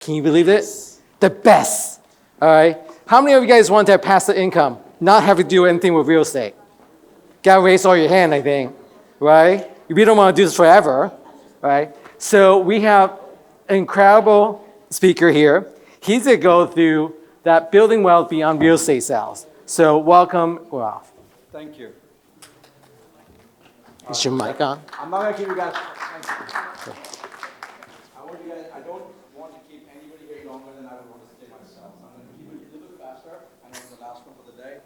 Can you believe it? The best. All right. How many of you guys want to have passive income, not have to do anything with real estate? Gotta raise all your hand, I think, right? We don't want to do this forever, right? So we have an incredible speaker here. He's gonna go through that building wealth beyond real estate sales. So welcome, Gaurav. Thank you. Is your mic on? I'm not gonna keep you guys. I don't want to keep anybody here longer than I would want to stay myself. I'm going to keep it a little bit faster. I know it's the last one for the day.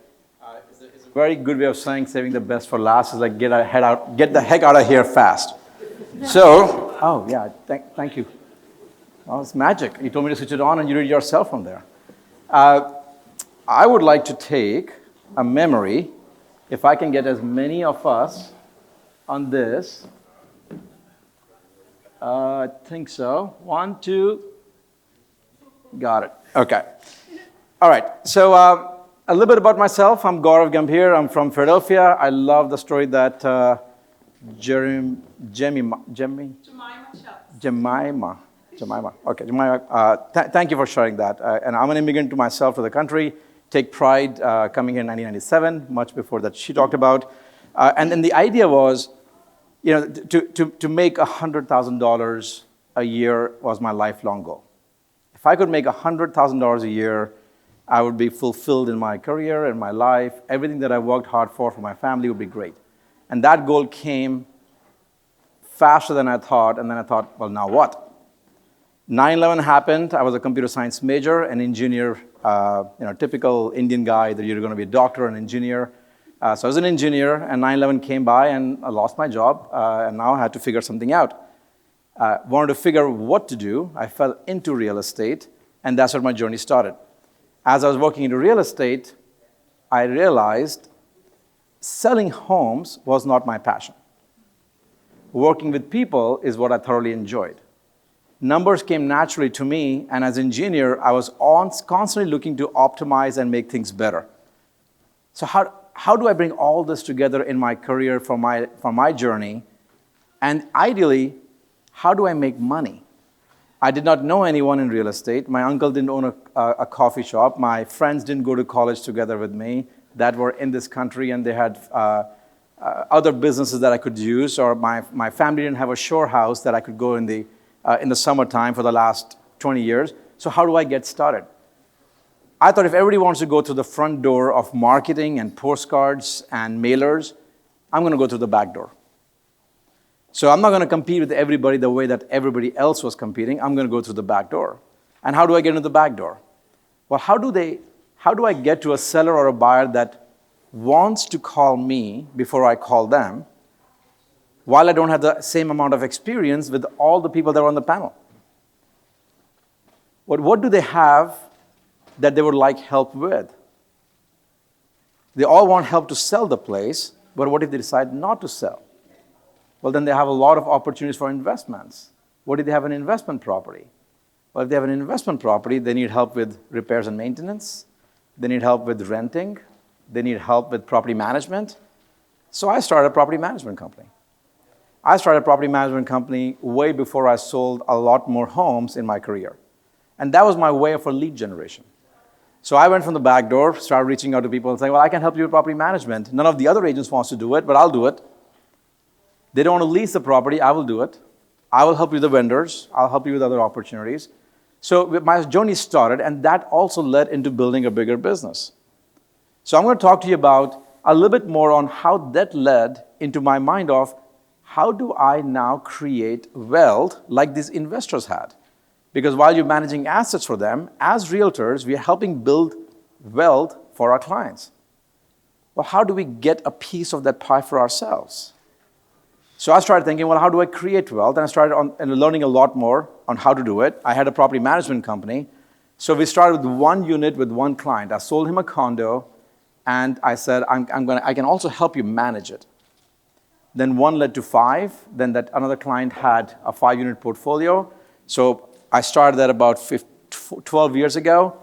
It's a very good way of saying saving the best for last is like get the heck out of here fast. So, oh yeah, thank you. Oh, it's magic. You told me to switch it on and you read yourself from there. I would like to take a memory, if I can get as many of us on this. I think so. 1, 2. Got it. Okay. All right. So a little bit about myself. I'm Gaurav Gambhir. I'm from Philadelphia. I love the story that Jemima. Okay, Jemima. Thank you for sharing that. And I'm an immigrant to myself, to the country. Take pride coming here in 1997, much before that she talked about. And then the idea was, you know, to make $100,000 a year was my lifelong goal. If I could make $100,000 a year, I would be fulfilled in my career and my life. Everything that I worked hard for my family would be great. And that goal came faster than I thought, and then I thought, well, now what? 9/11 happened. I was a computer science major, an engineer, typical Indian guy that you're going to be a doctor, an engineer. So I was an engineer, and 9/11 came by, and I lost my job, and now I had to figure something out. Wanted to figure what to do. I fell into real estate, and that's where my journey started. As I was working into real estate, I realized selling homes was not my passion. Working with people is what I thoroughly enjoyed. Numbers came naturally to me, and as an engineer, I was constantly looking to optimize and make things better. So how do I bring all this together in my career for my journey? And ideally, how do I make money? I did not know anyone in real estate. My uncle didn't own a coffee shop. My friends didn't go to college together with me that were in this country, and they had other businesses that I could use, or my family didn't have a shore house that I could go in the summertime for the last 20 years. So how do I get started? I thought if everybody wants to go through the front door of marketing and postcards and mailers, I'm going to go through the back door. So I'm not going to compete with everybody the way that everybody else was competing. I'm going to go through the back door. And how do I get into the back door? Well, how do I get to a seller or a buyer that wants to call me before I call them, while I don't have the same amount of experience with all the people that are on the panel? What do they have that they would like help with? They all want help to sell the place, but what if they decide not to sell? Well, then they have a lot of opportunities for investments. What if they have an investment property? Well, if they have an investment property, they need help with repairs and maintenance. They need help with renting. They need help with property management. So I started a property management company. I started a property management company way before I sold a lot more homes in my career. And that was my way of a lead generation. So I went from the back door, started reaching out to people and saying, well, I can help you with property management. None of the other agents wants to do it, but I'll do it. They don't want to lease the property, I will do it. I will help you with the vendors. I'll help you with other opportunities. So my journey started, and that also led into building a bigger business. So I'm going to talk to you about a little bit more on how that led into my mind of how do I now create wealth like these investors had? Because while you're managing assets for them, as realtors, we are helping build wealth for our clients. Well, how do we get a piece of that pie for ourselves? So I started thinking, well, how do I create wealth? And I started learning a lot more on how to do it. I had a property management company. So we started with one unit with one client. I sold him a condo, and I said, I can also help you manage it. Then one led to 5. Then that another client had a 5-unit portfolio. So I started that about 12 years ago.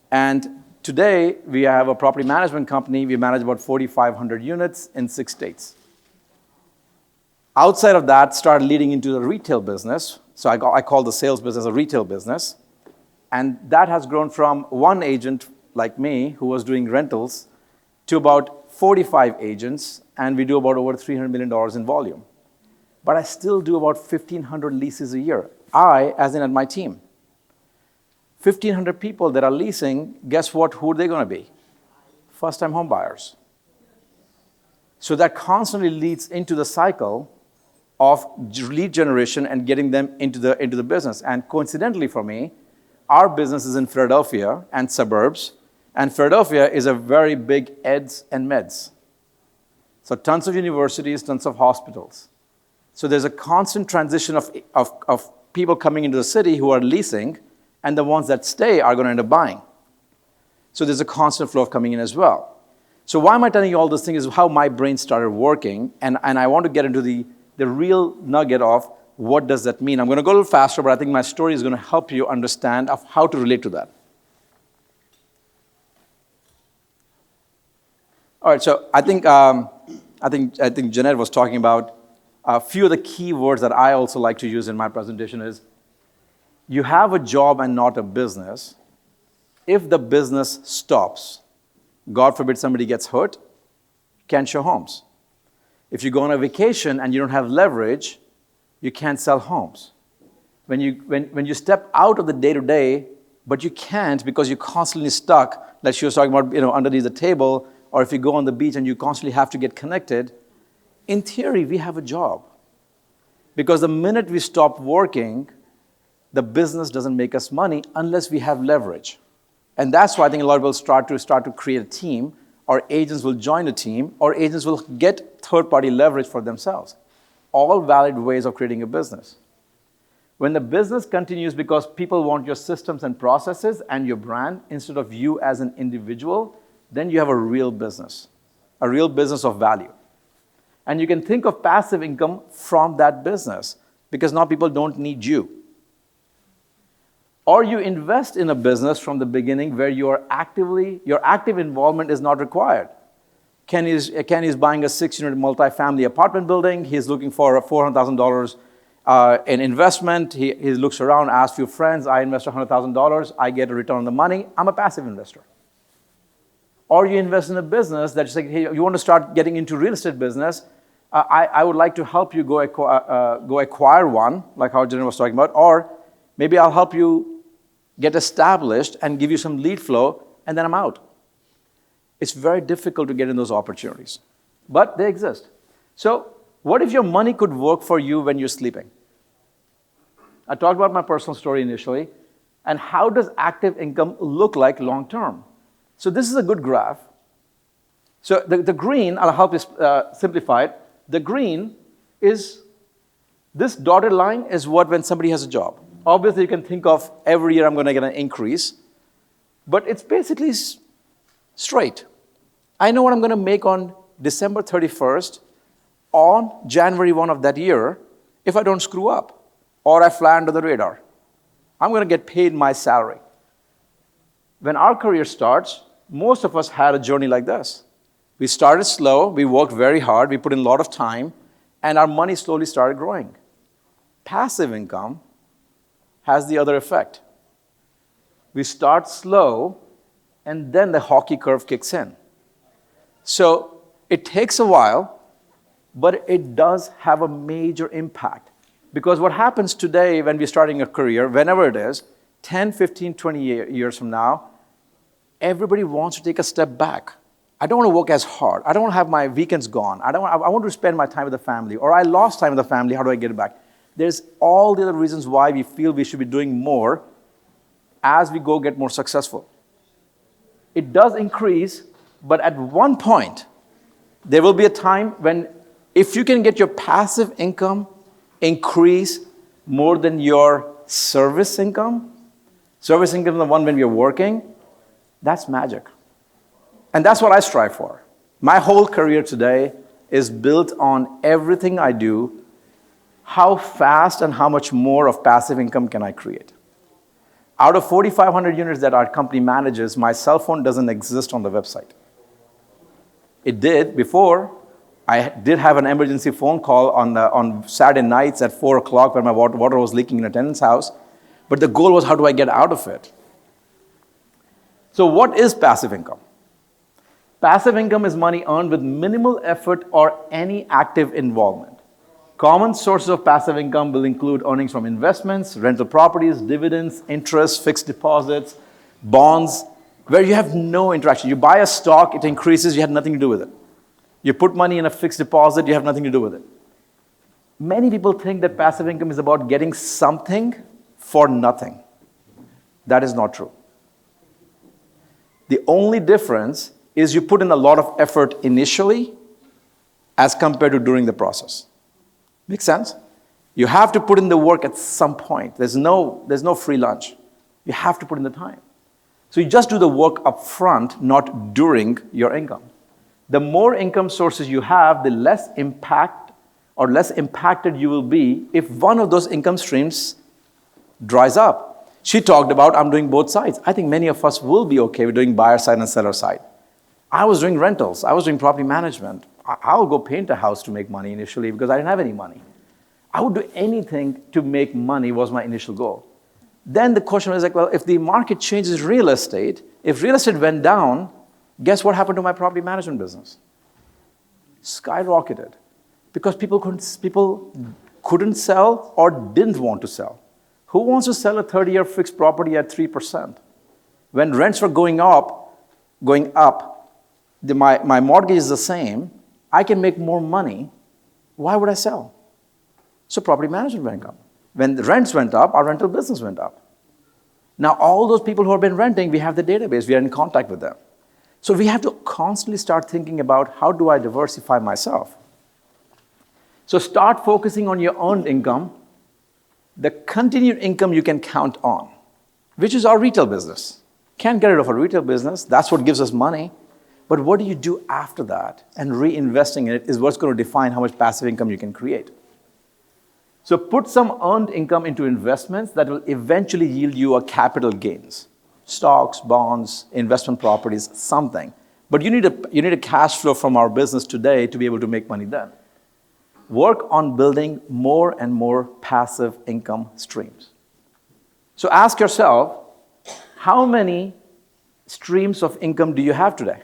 And today, we have a property management company. We manage about 4,500 units in 6 states. Outside of that, started leading into the retail business. So I call the sales business a retail business. And that has grown from one agent like me who was doing rentals to about 45 agents, and we do about over $300 million in volume. But I still do about 1,500 leases a year. I, as in at my team. 1,500 people that are leasing, guess what, who are they going to be? First-time home buyers. So that constantly leads into the cycle of lead generation and getting them into the business. And coincidentally for me, our business is in Philadelphia and suburbs, and Philadelphia is a very big eds and meds. So tons of universities, tons of hospitals. So there's a constant transition of people coming into the city who are leasing, and the ones that stay are going to end up buying. So there's a constant flow of coming in as well. So why am I telling you all this thing is how my brain started working, and I want to get into the real nugget of what does that mean. I'm going to go a little faster, but I think my story is going to help you understand of how to relate to that. All right, so I think Jeanette was talking about a few of the key words that I also like to use in my presentation is, you have a job and not a business. If the business stops, God forbid somebody gets hurt, you can't show homes. If you go on a vacation and you don't have leverage, you can't sell homes. When you step out of the day-to-day, but you can't because you're constantly stuck, like she was talking about, underneath the table, or if you go on the beach and you constantly have to get connected, in theory, we have a job. Because the minute we stop working, the business doesn't make us money unless we have leverage. And that's why I think a lot of people start to create a team, or agents will join a team, or agents will get third-party leverage for themselves. All valid ways of creating a business. When the business continues because people want your systems and processes and your brand instead of you as an individual, then you have a real business of value. And you can think of passive income from that business because now people don't need you. Or you invest in a business from the beginning where your active involvement is not required. Ken is buying a 6-unit multifamily apartment building. He's looking for $400,000 in investment. He looks around, asks a few friends, I invest $100,000, I get a return on the money. I'm a passive investor. Or you invest in a business that's like, hey, you want to start getting into real estate business. I would like to help you go acquire one, like how Jenna was talking about, or maybe I'll help you get established and give you some lead flow, and then I'm out. It's very difficult to get in those opportunities, but they exist. So what if your money could work for you when you're sleeping? I talked about my personal story initially, and how does active income look like long term? So this is a good graph. So the green, I'll help you simplify it. The green is, this dotted line is what when somebody has a job. Obviously, you can think of every year I'm going to get an increase, but it's basically straight. I know what I'm going to make on December 31st, on January 1 of that year, if I don't screw up, or I fly under the radar. I'm going to get paid my salary. When our career starts, most of us had a journey like this. We started slow, we worked very hard, we put in a lot of time, and our money slowly started growing. Passive income has the other effect. We start slow, and then the hockey curve kicks in. So it takes a while, but it does have a major impact. Because what happens today when we're starting a career, whenever it is, 10, 15, 20 years from now, everybody wants to take a step back. I don't want to work as hard. I don't want to have my weekends gone. I want to spend my time with the family. Or I lost time with the family, how do I get it back? There's all the other reasons why we feel we should be doing more as we go get more successful. It does increase, but at one point, there will be a time when if you can get your passive income increase more than your service income is the one when you're working, that's magic. And that's what I strive for. My whole career today is built on everything I do. How fast and how much more of passive income can I create? Out of 4,500 units that our company manages, my cell phone doesn't exist on the website. It did before. I did have an emergency phone call on Saturday nights at 4 o'clock when my water was leaking in a tenant's house. But the goal was, how do I get out of it? So what is passive income? Passive income is money earned with minimal effort or any active involvement. Common sources of passive income will include earnings from investments, rental properties, dividends, interest, fixed deposits, bonds, where you have no interaction. You buy a stock, it increases, you have nothing to do with it. You put money in a fixed deposit, you have nothing to do with it. Many people think that passive income is about getting something for nothing. That is not true. The only difference is you put in a lot of effort initially as compared to during the process. Make sense? You have to put in the work at some point. There's no free lunch. You have to put in the time. So you just do the work up front, not during your income. The more income sources you have, the less impact or less impacted you will be if one of those income streams dries up. She talked about, I'm doing both sides. I think many of us will be okay with doing buyer side and seller side. I was doing rentals. I was doing property management. I'll go paint a house to make money initially because I didn't have any money. I would do anything to make money was my initial goal. Then the question was like, well, if the market changes real estate, if real estate went down, guess what happened to my property management business? Skyrocketed. Because people couldn't sell or didn't want to sell. Who wants to sell a 30-year fixed property at 3%? When rents were going up, my mortgage is the same, I can make more money. Why would I sell? So property management went up. When the rents went up, our rental business went up. Now all those people who have been renting, we have the database, we are in contact with them. So we have to constantly start thinking about how do I diversify myself? So start focusing on your earned income, the continued income you can count on, which is our retail business. Can't get rid of a retail business, that's what gives us money. But what do you do after that? And reinvesting in it is what's going to define how much passive income you can create. So put some earned income into investments that will eventually yield you a capital gains. Stocks, bonds, investment properties, something. But you need a cash flow from our business today to be able to make money then. Work on building more and more passive income streams. So ask yourself, how many streams of income do you have today?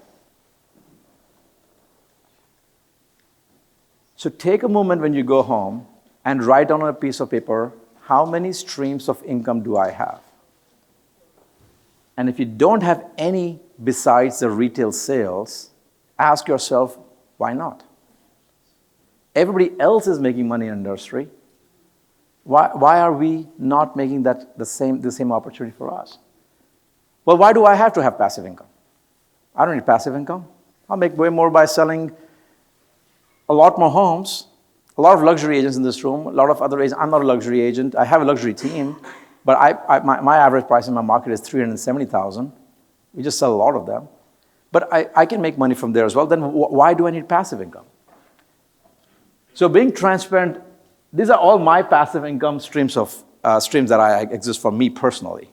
So take a moment when you go home and write down on a piece of paper, how many streams of income do I have? And if you don't have any besides the retail sales, ask yourself, why not? Everybody else is making money in industry. Why are we not making that the same opportunity for us? Well, why do I have to have passive income? I don't need passive income. I'll make way more by selling a lot more homes. A lot of luxury agents in this room, a lot of other agents. I'm not a luxury agent. I have a luxury team, but my average price in my market is $370,000. We just sell a lot of them. But I can make money from there as well. Then why do I need passive income? So being transparent, these are all my passive income streams that exist for me personally.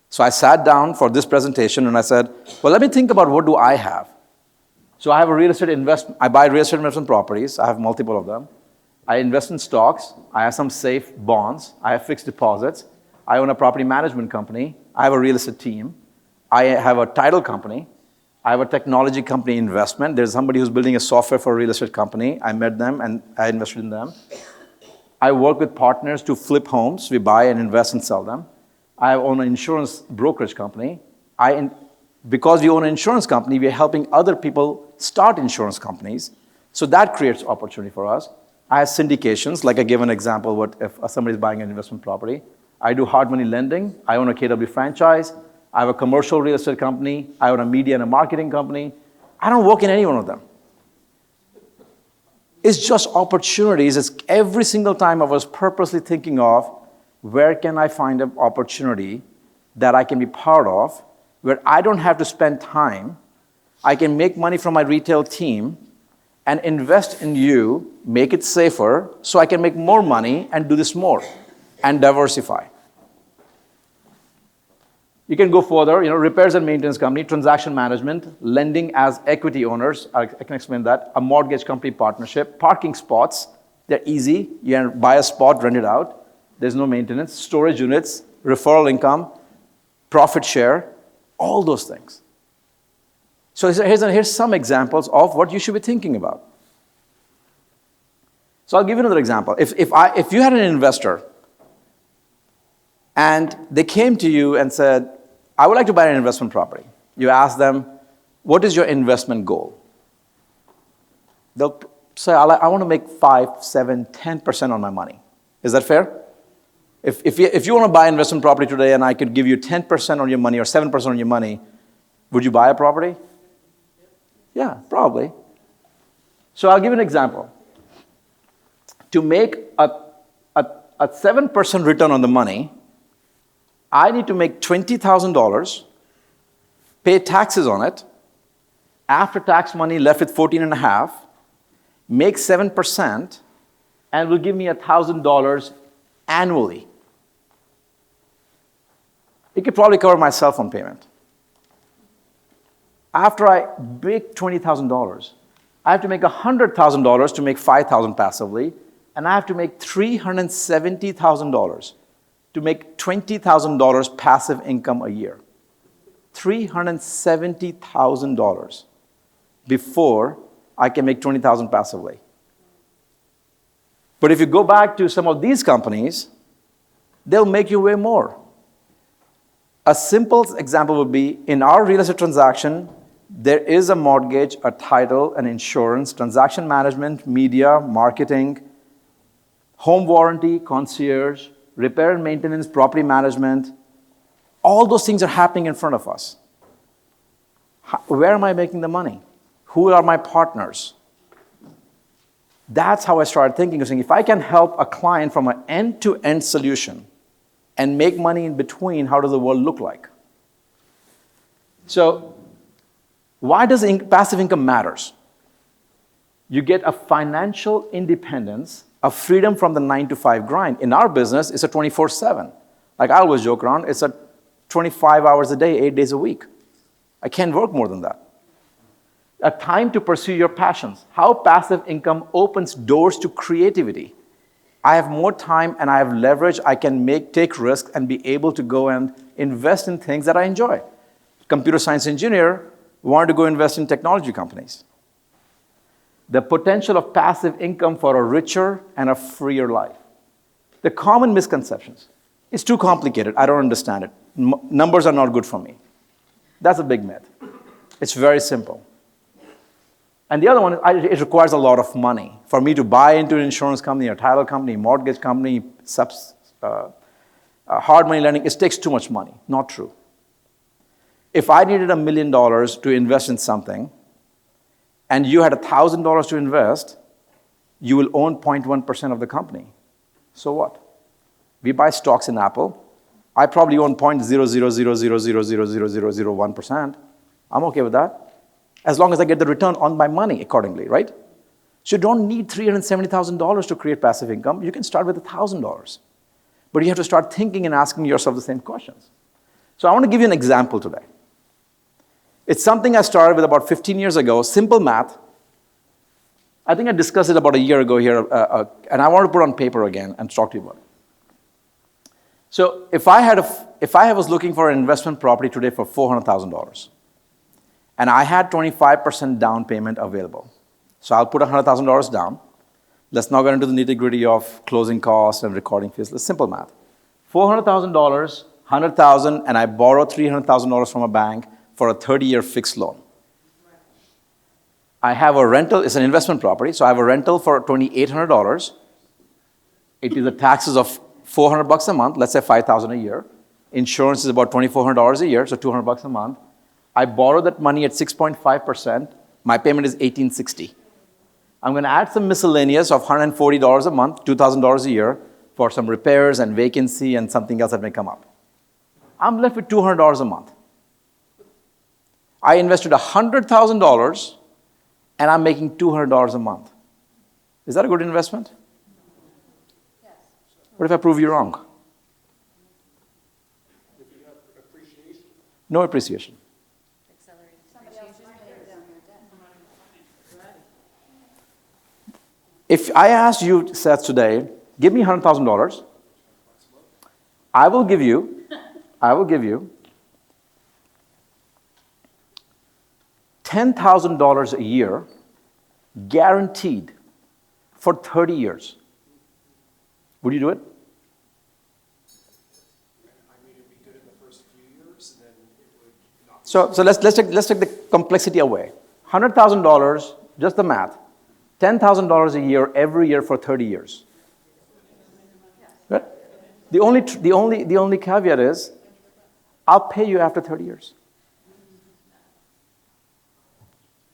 So I sat down for this presentation and I said, well, let me think about what do I have. So I have a real estate investment. I buy real estate investment properties. I have multiple of them. I invest in stocks. I have some safe bonds. I have fixed deposits. I own a property management company. I have a real estate team. I have a title company. I have a technology company investment. There's somebody who's building a software for a real estate company. I met them and I invested in them. I work with partners to flip homes. We buy and invest and sell them. I own an insurance brokerage company. Because we own an insurance company, we are helping other people start insurance companies. So that creates opportunity for us. I have syndications, like I gave an example, what if somebody's buying an investment property. I do hard money lending. I own a KW franchise. I have a commercial real estate company. I own a media and a marketing company. I don't work in any one of them. It's just opportunities. It's every single time I was purposely thinking of, where can I find an opportunity that I can be part of, where I don't have to spend time, I can make money from my retail team, and invest in you, make it safer, so I can make more money and do this more, and diversify. You can go further, repairs and maintenance company, transaction management, lending as equity owners, I can explain that, a mortgage company partnership, parking spots, they're easy, you buy a spot, rent it out, there's no maintenance, storage units, referral income, profit share, all those things. So here's some examples of what you should be thinking about. So I'll give you another example. If you had an investor and they came to you and said, I would like to buy an investment property. You ask them, what is your investment goal? They'll say, I want to make 5, 7, 10% on my money. Is that fair? If you want to buy investment property today and I could give you 10% on your money or 7% on your money, would you buy a property? Yeah, probably. So I'll give you an example. To make a 7% return on the money, I need to make $20,000, pay taxes on it, after-tax money left with 14.5, make 7%, and will give me $1,000 annually. It could probably cover my cell phone payment. After I make $20,000, I have to make $100,000 to make $5,000 passively, and I have to make $370,000 to make $20,000 passive income a year. $370,000 before I can make $20,000 passively. But if you go back to some of these companies, they'll make you way more. A simple example would be, in our real estate transaction, there is a mortgage, a title, an insurance, transaction management, media, marketing, home warranty, concierge, repair and maintenance, property management. All those things are happening in front of us. Where am I making the money? Who are my partners? That's how I started thinking, saying, if I can help a client from an end-to-end solution and make money in between, how does the world look like? So, why does passive income matters? You get a financial independence, a freedom from the 9-to-5 grind. In our business, it's a 24/7. Like I always joke around, it's a 25 hours a day, 8 days a week. I can't work more than that. A time to pursue your passions. How passive income opens doors to creativity. I have more time and I have leverage. I can take risks and be able to go and invest in things that I enjoy. Computer science engineer wanted to go invest in technology companies. The potential of passive income for a richer and a freer life. The common misconceptions. It's too complicated. I don't understand it. Numbers are not good for me. That's a big myth. It's very simple. And the other one, it requires a lot of money. For me to buy into an insurance company, a title company, mortgage company, hard money lending, it takes too much money. Not true. If I needed $1 million to invest in something, and you had $1,000 to invest, you will own 0.1% of the company. So what? We buy stocks in Apple. I probably own 0.000000001%. I'm okay with that, as long as I get the return on my money accordingly, right? So you don't need $370,000 to create passive income. You can start with $1,000. But you have to start thinking and asking yourself the same questions. So I want to give you an example today. It's something I started with about 15 years ago, simple math. I think I discussed it about a year ago here, and I want to put it on paper again and talk to you about it. So if I was looking for an investment property today for $400,000, and I had 25% down payment available, so I'll put $100,000 down. Let's not get into the nitty-gritty of closing costs and recording fees. It's simple math. $400,000, $100,000, and I borrow $300,000 from a bank for a 30-year fixed loan. I have a rental. It's an investment property, so I have a rental for $2,800. It is the taxes of $400 a month, let's say $5,000 a year. Insurance is about $2,400 a year, so $200 a month. I borrow that money at 6.5%. My payment is $1,860. I'm going to add some miscellaneous of $140 a month, $2,000 a year, for some repairs and vacancy and something else that may come up. I'm left with $200 a month. I invested $100,000, and I'm making $200 a month. Is that a good investment? Yes. What if I prove you wrong? If you have appreciation. No appreciation. Accelerated. Somebody else is paying down your debt. If I asked you, Seth, today, give me $100,000, I will give you $10,000 a year, guaranteed for 30 years. Would you do it? I mean, it'd be good in the first few years, and then it would not. So let's take the complexity away. $100,000, just the math. $10,000 a year every year for 30 years. Right? The only caveat is, I'll pay you after 30 years.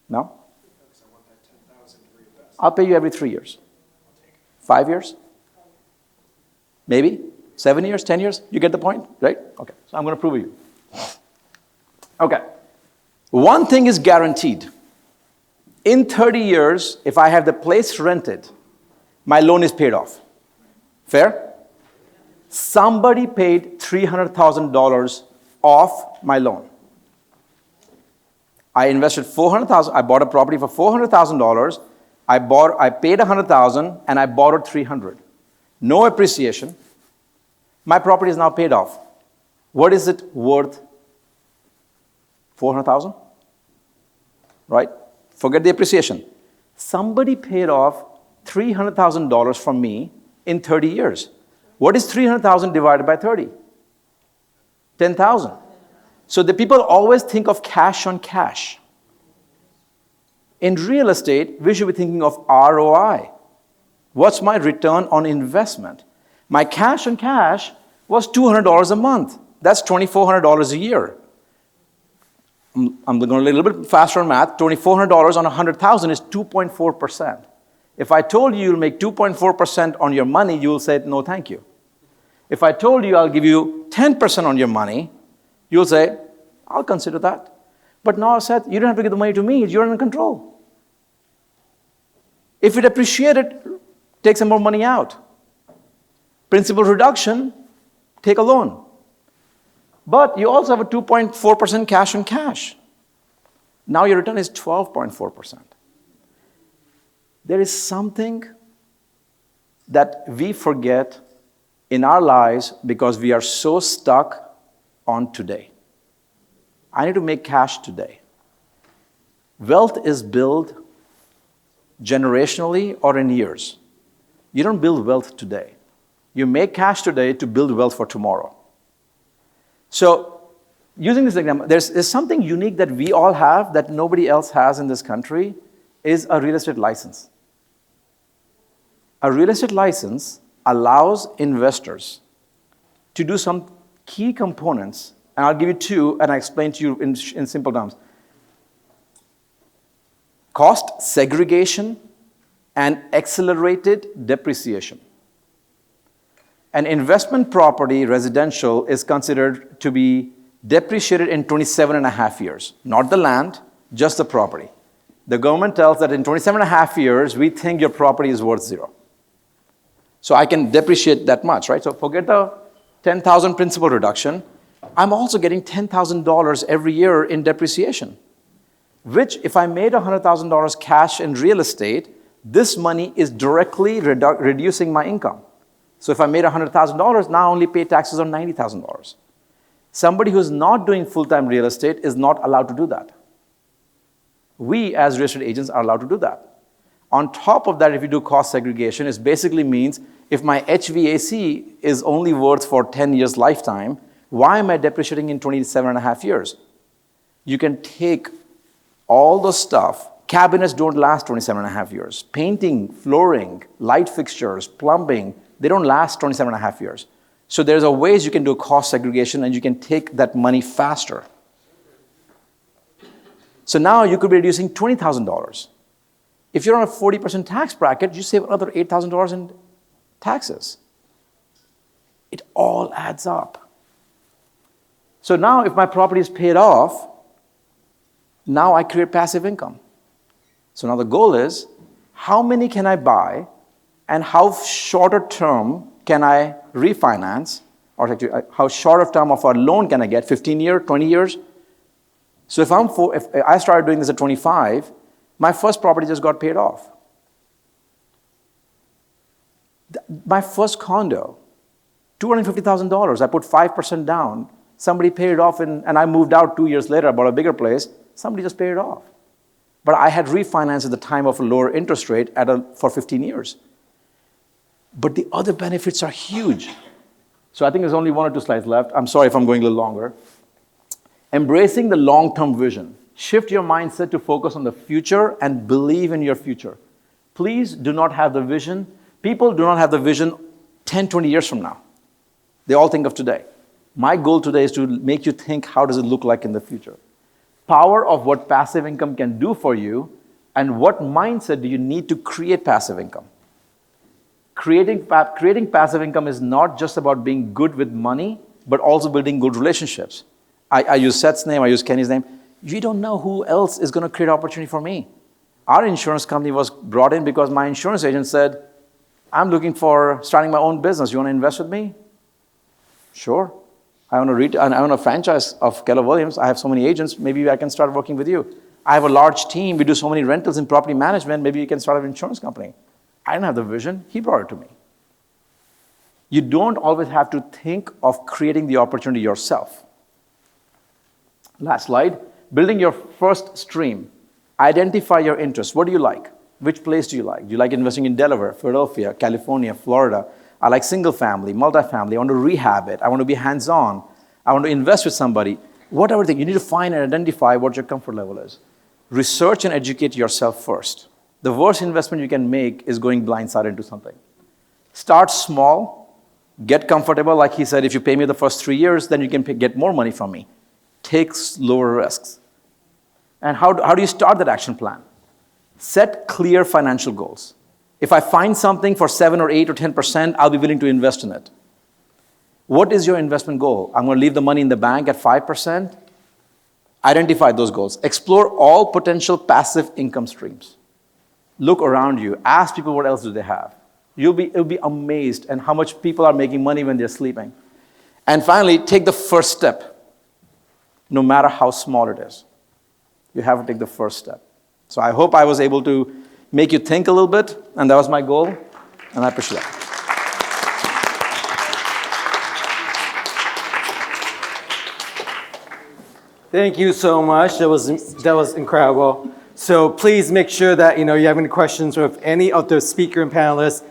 No? Because I want that 10,000 to reinvest. I'll pay you every 3 years. 5 years? Maybe? 7 years? 10 years? You get the point? Right? Okay. So I'm going to prove it you. Okay. One thing is guaranteed. In 30 years, if I have the place rented, my loan is paid off. Fair? Somebody paid $300,000 off my loan. I invested $400,000. I bought a property for $400,000. I paid $100,000 and I borrowed $300,000. No appreciation. My property is now paid off. What is it worth? $400,000? Right? Forget the appreciation. Somebody paid off $300,000 from me in 30 years. What is 300,000 divided by 30? 10,000. So the people always think of cash on cash. In real estate, we should be thinking of ROI. What's my return on investment? My cash on cash was $200 a month. That's $2,400 a year. I'm going a little bit faster on math. $2,400 on 100,000 is 2.4%. If I told you you'll make 2.4% on your money, you'll say, no, thank you. If I told you I'll give you 10% on your money, you'll say, I'll consider that. But now I said, you don't have to give the money to me. You're in control. If it appreciated, take some more money out. Principal reduction, take a loan. But you also have a 2.4% cash on cash. Now your return is 12.4%. There is something that we forget in our lives because we are so stuck on today. I need to make cash today. Wealth is built generationally or in years. You don't build wealth today. You make cash today to build wealth for tomorrow. So, using this example, there's something unique that we all have that nobody else has in this country is a real estate license. A real estate license allows investors to do some key components, and I'll give you two, and I'll explain to you in simple terms. Cost segregation and accelerated depreciation. An investment property, residential, is considered to be depreciated in 27 and a half years. Not the land, just the property. The government tells that in 27 and a half years, we think your property is worth zero. So I can depreciate that much, right? So forget the 10,000 principal reduction. I'm also getting $10,000 every year in depreciation, which if I made $100,000 cash in real estate, this money is directly reducing my income. So if I made $100,000, now I only pay taxes on $90,000. Somebody who's not doing full-time real estate is not allowed to do that. We, as real estate agents, are allowed to do that. On top of that, if you do cost segregation, it basically means if my HVAC is only worth for 10 years lifetime, why am I depreciating in 27 and a half years? You can take all the stuff. Cabinets don't last 27 and a half years. Painting, flooring, light fixtures, plumbing, they don't last 27 and a half years. So there's a ways you can do cost segregation and you can take that money faster. So now you could be reducing $20,000. If you're on a 40% tax bracket, you save another $8,000 in taxes. It all adds up. So now if my property is paid off, now I create passive income. So now the goal is, how many can I buy and how shorter term can I refinance, or actually, how short of term of a loan can I get, 15 years, 20 years? So if I started doing this at 25, my first property just got paid off. My first condo, $250,000, I put 5% down, somebody paid it off, and I moved out 2 years later, I bought a bigger place, somebody just paid it off. but I had refinanced at the time of a lower interest rate for 15 years. But the other benefits are huge. So I think there's only 1 or 2 slides left. I'm sorry if I'm going a little longer. Embracing the long-term vision. Shift your mindset to focus on the future and believe in your future. Please do not have the vision. People do not have the vision 10, 20 years from now. They all think of today. My goal today is to make you think, how does it look like in the future? Power of what passive income can do for you, and what mindset do you need to create passive income? Creating passive income is not just about being good with money, but also building good relationships. I use Seth's name, I use Kenny's name. You don't know who else is going to create opportunity for me. Our insurance company was brought in because my insurance agent said, I'm looking for starting my own business. You want to invest with me? Sure. I own a franchise of Keller Williams. I have so many agents. Maybe I can start working with you. I have a large team. We do so many rentals in property management. Maybe you can start an insurance company. I didn't have the vision. He brought it to me. You don't always have to think of creating the opportunity yourself. Last slide. Building your first stream. Identify your interests. What do you like? Which place do you like? Do you like investing in Delaware, Philadelphia, California, Florida? I like single family, multifamily. I want to rehab it. I want to be hands-on. I want to invest with somebody. Whatever thing, you need to find and identify what your comfort level is. Research and educate yourself first. The worst investment you can make is going blindsided into something. Start small. Get comfortable. Like he said, if you pay me the first 3 years, then you can get more money from me. Take lower risks. And how do you start that action plan? Set clear financial goals. If I find something for 7 or 8 or 10%, I'll be willing to invest in it. What is your investment goal? I'm going to leave the money in the bank at 5%. Identify those goals. Explore all potential passive income streams. Look around you. Ask people what else do they have. You'll be amazed at how much people are making money when they're sleeping. And finally, take the first step, no matter how small it is. You have to take the first step. So I hope I was able to make you think a little bit, and that was my goal, and I appreciate that. Thank you so much. That was incredible. So please make sure that you have any questions with any of the speaker and panelists.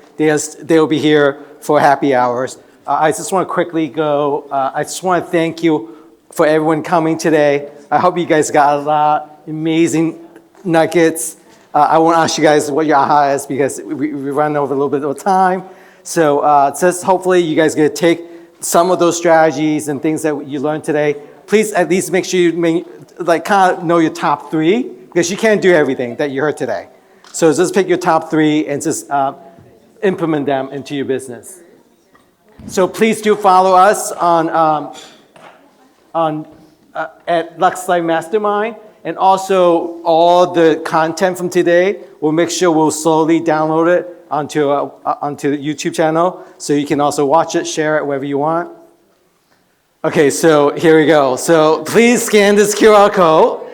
They'll be here for happy hours. I just want to quickly go. I just want to thank you for everyone coming today. I hope you guys got a lot of amazing nuggets. I won't ask you guys what your aha is because we run over a little bit of time. So just hopefully you guys get to take some of those strategies and things that you learned today. Please at least make sure you kind of know your top 3 because you can't do everything that you heard today. So just pick your top 3 and just implement them into your business. So please do follow us at Luxlight Mastermind. And also, all the content from today, we'll make sure we'll slowly download it onto the YouTube channel, so you can also watch it, share it, wherever you want. Okay, so here we go. So please scan this QR code.